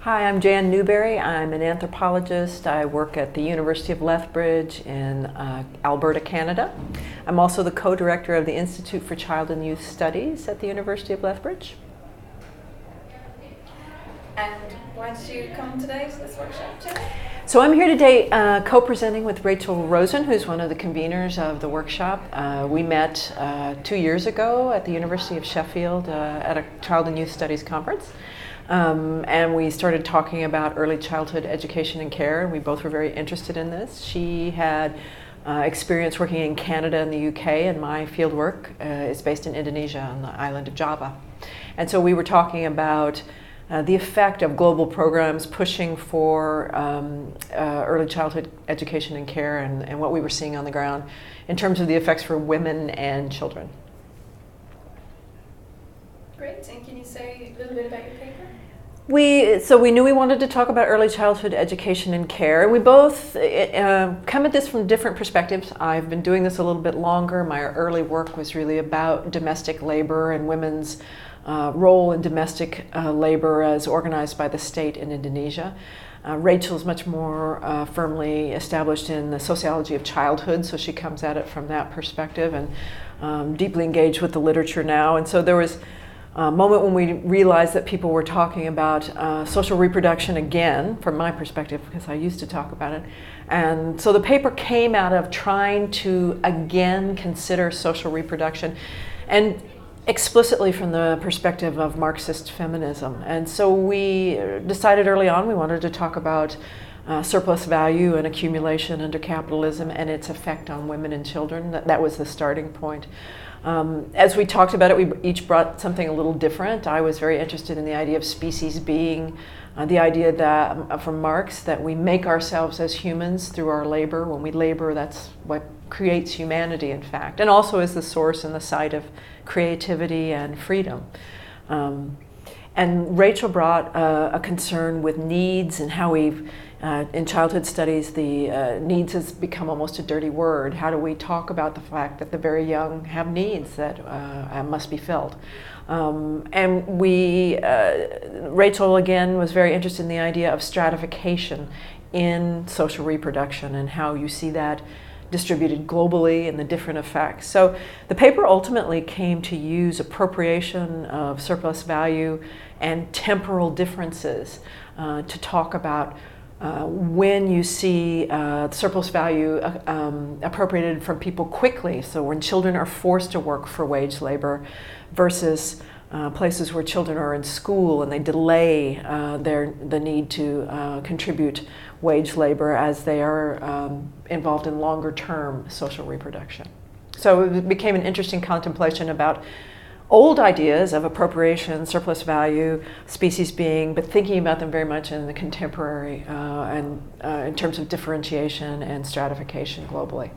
Hi, I'm Jan Newberry. I'm an anthropologist. I work at the University of Lethbridge in Alberta, Canada. I'm also the co-director of the Institute for Child and Youth Studies at the University of Lethbridge. And why did you come today to this workshop, Jan? So I'm here today co-presenting with Rachel Rosen, who's one of the conveners of the workshop. We met 2 years ago at the University of Sheffield at a Child and Youth Studies conference. And we started talking about early childhood education and care. We both were very interested in this. She had experience working in Canada and the UK, and my field work is based in Indonesia on the island of Java. And so we were talking about the effect of global programs pushing for early childhood education and care, and what we were seeing on the ground in terms of the effects for women and children. Great, and can you say a little bit about your paper? We knew we wanted to talk about early childhood education and care, and we both come at this from different perspectives. I've been doing this a little bit longer. My early work was really about domestic labor and women's role in domestic labor as organized by the state in Indonesia. Rachel's much more firmly established in the sociology of childhood, so she comes at it from that perspective and deeply engaged with the literature now. And so there was a moment when we realized that people were talking about social reproduction again, from my perspective, because I used to talk about it. And so the paper came out of trying to again consider social reproduction, and explicitly from the perspective of Marxist feminism. And so we decided early on we wanted to talk about surplus value and accumulation under capitalism and its effect on women and children. That was the starting point. As we talked about it, we each brought something a little different. I was very interested in the idea of species being, the idea that from Marx that we make ourselves as humans through our labor. When we labor, that's what creates humanity, in fact, and also is the source and the site of creativity and freedom. And Rachel brought a concern with needs and how we've, in childhood studies, the needs has become almost a dirty word. How do we talk about the fact that the very young have needs that must be filled? And Rachel again was very interested in the idea of stratification in social reproduction and how you see that distributed globally and the different effects. So the paper ultimately came to use appropriation of surplus value and temporal differences to talk about when you see surplus value appropriated from people quickly, so when children are forced to work for wage labor, versus places where children are in school and they delay the need to contribute wage labor as they are involved in longer term social reproduction. So it became an interesting contemplation about old ideas of appropriation, surplus value, species being, but thinking about them very much in the contemporary and in terms of differentiation and stratification globally.